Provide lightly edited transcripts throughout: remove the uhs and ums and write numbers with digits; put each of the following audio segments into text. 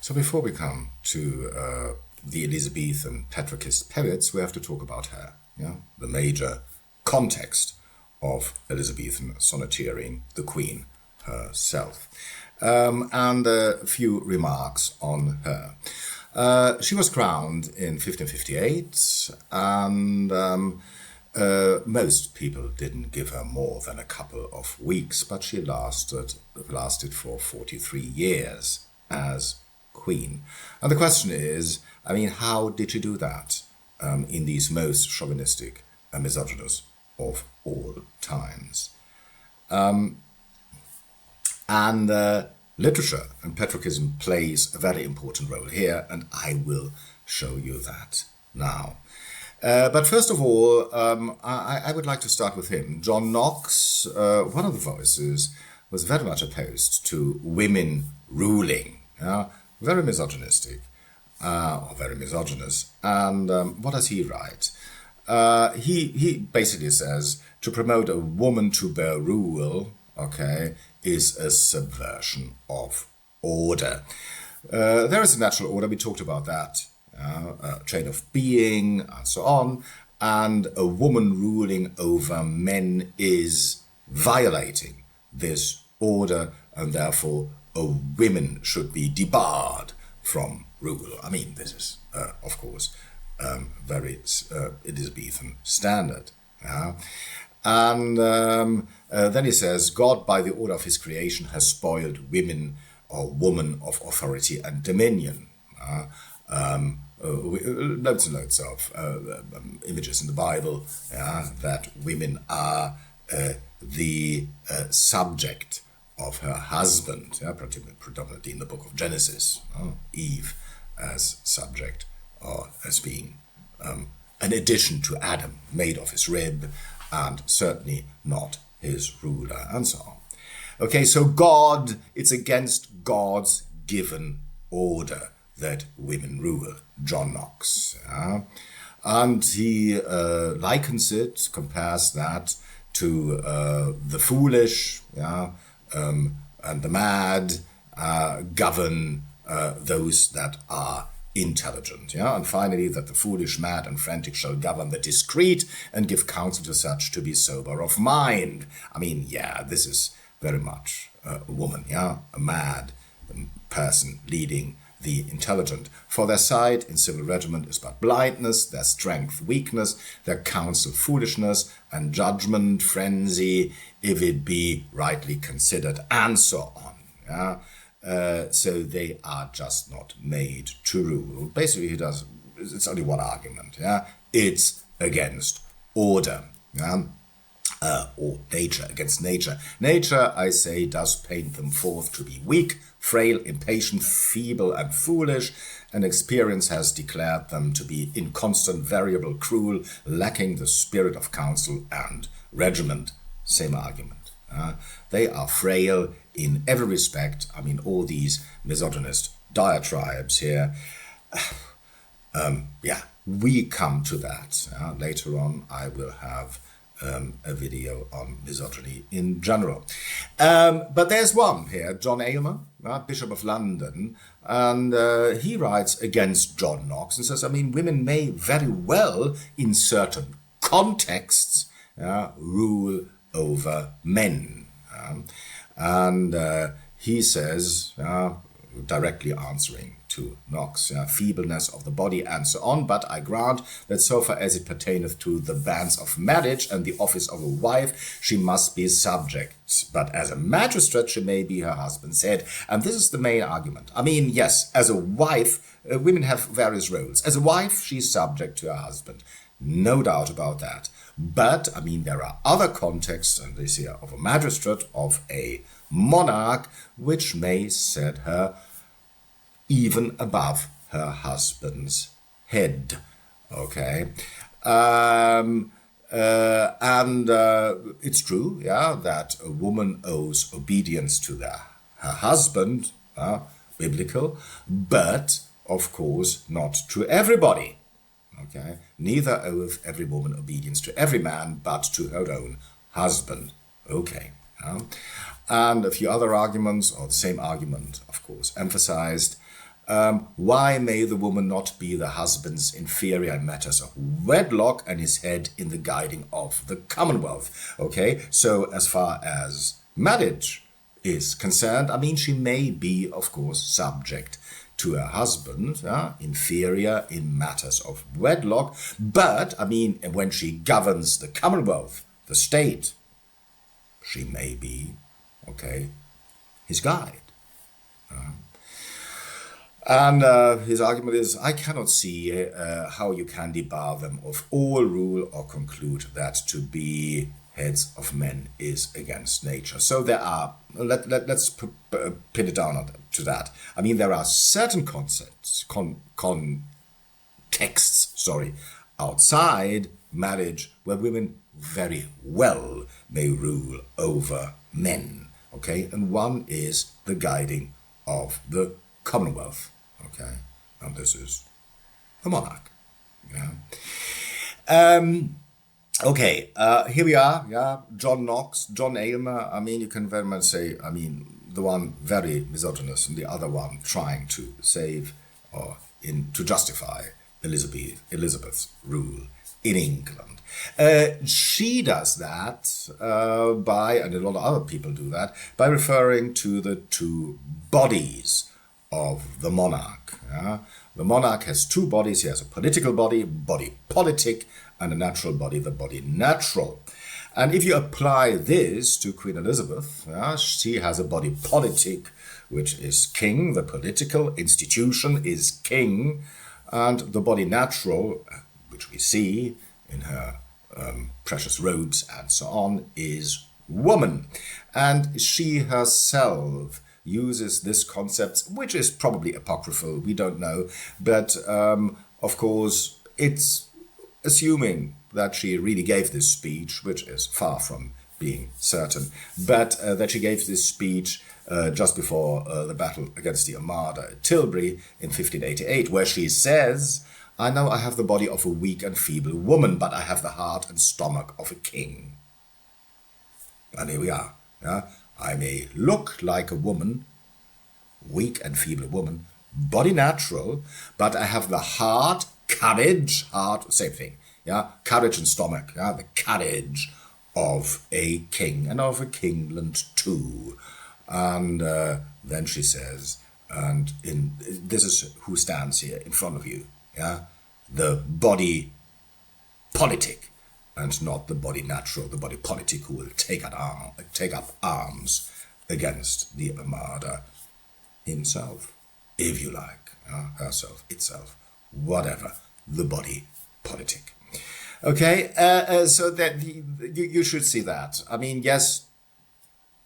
So before we come to the Elizabethan Petrarchist poets, we have to talk about her, the major context of Elizabethan sonneteering, the Queen herself. And a few remarks on her. She was crowned in 1558, and most people didn't give her more than a couple of weeks, but she lasted for 43 years as Queen. And the question is, how did she do that in these most chauvinistic and misogynist of all times? Literature and Petrarchism plays a very important role here, and I will show you that now. But first of all, I would like to start with him. John Knox, one of the voices, was very much opposed to women ruling, very misogynistic, or very misogynist. And what does he write? He basically says, to promote a woman to bear rule, is a subversion of order. There is a natural order, we talked about that, chain of being, and so on, and a woman ruling over men is violating this order, and therefore women should be debarred from rule. This is, of course, very Elizabethan standard. And then he says, God, by the order of his creation, has spoiled women or woman of authority and dominion. Loads and loads of images in the Bible that women are the subject of her husband, predominantly in the book of Genesis. Eve as subject, or as being an addition to Adam, made of his rib, and certainly not his ruler, and so on. Okay, so God, it's against God's given order that women rule, John Knox. And he likens it, compares that to the foolish and the mad govern those that are intelligent, and finally that the foolish, mad, and frantic shall govern the discreet and give counsel to such to be sober of mind. This is very much a woman, a mad person leading the intelligent. For their sight in civil regiment is but blindness, their strength weakness, their counsel foolishness, and judgment frenzy, if it be rightly considered, and so on. So they are just not made to rule. Basically, it's only one argument. It's against order. Or nature, against nature. Nature, I say, does paint them forth to be weak, frail, impatient, feeble, and foolish, and experience has declared them to be inconstant, variable, cruel, lacking the spirit of counsel and regiment. Same argument. They are frail in every respect. All these misogynist diatribes here. We come to that. Later on, I will have a video on misogyny in general. But there's one here, John Aylmer, Bishop of London, and he writes against John Knox and says, women may very well, in certain contexts, rule over men. And he says, directly answering to Knox, feebleness of the body and so on, but I grant that so far as it pertaineth to the bands of marriage and the office of a wife, she must be subject, but as a magistrate she may be her husband's head. And this is the main argument. Yes, as a wife, women have various roles. As a wife, she's subject to her husband. No doubt about that. But, there are other contexts, and this here of a magistrate, of a monarch, which may set her even above her husband's head. And it's true, that a woman owes obedience to her husband, biblical, but of course not to everybody. Neither oweth every woman obedience to every man, but to her own husband. And a few other arguments, or the same argument, of course, emphasized. Why may the woman not be the husband's inferior in matters of wedlock and his head in the guiding of the Commonwealth? Okay, so as far as marriage is concerned, I mean, she may be, of course, subject to her husband, inferior in matters of wedlock, but, I mean, when she governs the Commonwealth, the state, she may be, okay, his guide. And his argument is, I cannot see how you can debar them of all rule or conclude that to be heads of men is against nature. So there are, let's pin it down to that. I mean, there are certain concepts, contexts, outside marriage where women very well may rule over men, okay? And one is the guiding of the Commonwealth, okay? And this is the monarch, yeah? Okay, here we are, yeah, John Knox, John Aylmer. I mean, you can very much say, I mean, the one very misogynist and the other one trying to save or to justify Elizabeth's rule in England. She does that by, and a lot of other people do that, by referring to the two bodies of the monarch. Yeah? The monarch has two bodies. He has a political body, body politic, and a natural body, the body natural. And if you apply this to Queen Elizabeth, she has a body politic, which is king. The political institution is king. And the body natural, which we see in her precious robes and so on, is woman. And she herself uses this concept, which is probably apocryphal, we don't know. But of course, it's assuming that she really gave this speech, which is far from being certain, but that she gave this speech just before the battle against the Armada at Tilbury in 1588, where she says, I know I have the body of a weak and feeble woman, but I have the heart and stomach of a king. And here we are. Yeah? I may look like a woman, weak and feeble woman, body natural, but I have the heart, courage, heart, same thing. Yeah, courage and stomach, yeah, the courage of a king and of a kingland too. And then she says, and this is who stands here in front of you, yeah, the body politic and not the body natural, the body politic who will take up arms against the Armada himself, if you like, herself, itself, whatever, the body politic. Okay, so that you should see that. I mean, yes,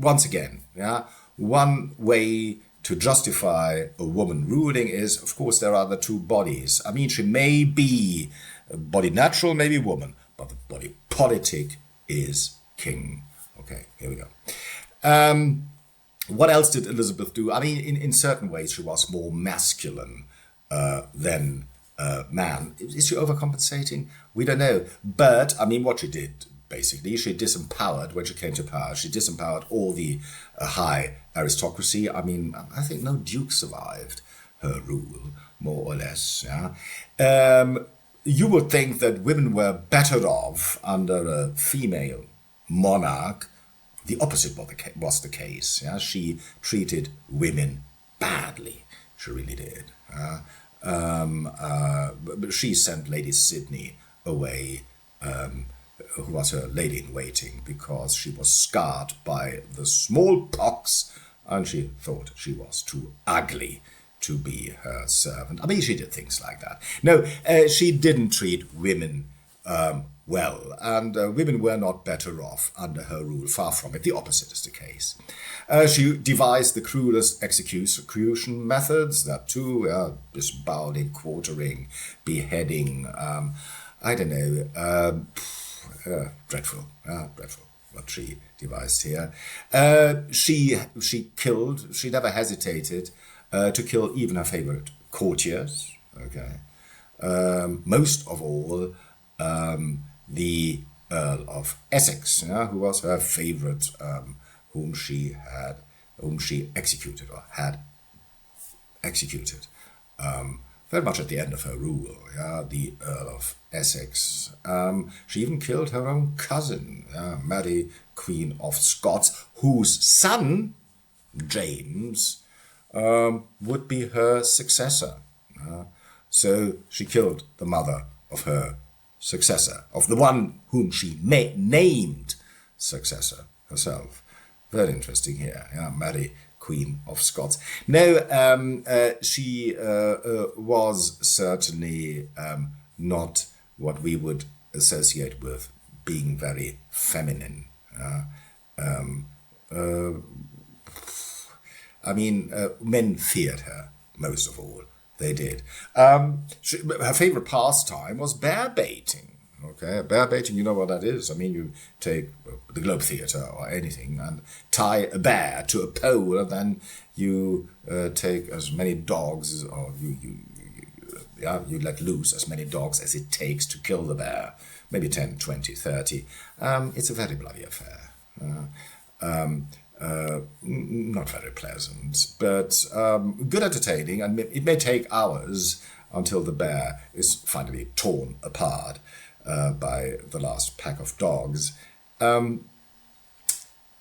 once again, yeah, one way to justify a woman ruling is, of course, there are the two bodies. I mean, she may be body natural, maybe woman, but the body politic is king. Okay, here we go. What else did Elizabeth do? I mean, in certain ways, she was more masculine than man. Is she overcompensating? We don't know. But, I mean, what she did, basically, she disempowered, when she came to power, she disempowered all the high aristocracy. I mean, I think no duke survived her rule, more or less. Yeah? You would think that women were better off under a female monarch. The opposite was the case. Yeah? She treated women badly. She really did. She sent Lady Sidney away, who was her lady-in-waiting, because she was scarred by the smallpox and she thought she was too ugly to be her servant. I mean, she did things like that. No, she didn't treat women well, and women were not better off under her rule. Far from it. The opposite is the case. She devised the cruelest execution methods, that too, disbowling, quartering, beheading, I don't know, dreadful what she devised here. She killed, she never hesitated to kill even her favorite courtiers, okay. Most of all, the Earl of Essex, who was her favorite, whom she executed or had executed. very much at the end of her rule, yeah, the Earl of Essex. She even killed her own cousin, Mary, Queen of Scots, whose son, James, would be her successor. So she killed the mother of her successor, of the one whom she named successor herself. Very interesting here, yeah, Mary, Queen of Scots. No, she was certainly not what we would associate with being very feminine. Men feared her, most of all. They did. Her favorite pastime was bear baiting. Okay, bear baiting, you know what that is? I mean, you take the Globe Theatre or anything and tie a bear to a pole, and then you take as many dogs, or you let loose as many dogs as it takes to kill the bear. Maybe 10, 20, 30. It's a very bloody affair. Not very pleasant, but good entertaining, and it may take hours until the bear is finally torn apart by the last pack of dogs.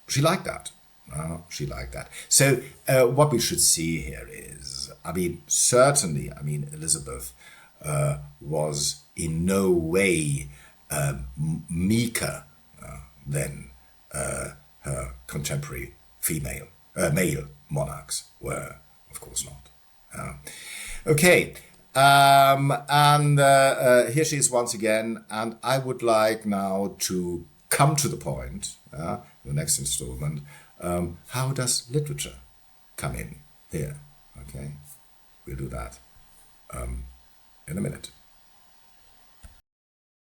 She liked that. She liked that. So what we should see here is, certainly, Elizabeth was in no way meeker than her contemporary male monarchs were, of course not. Okay, and here she is once again, and I would like now to come to the point, the next installment. How does literature come in here? Okay, we'll do that in a minute.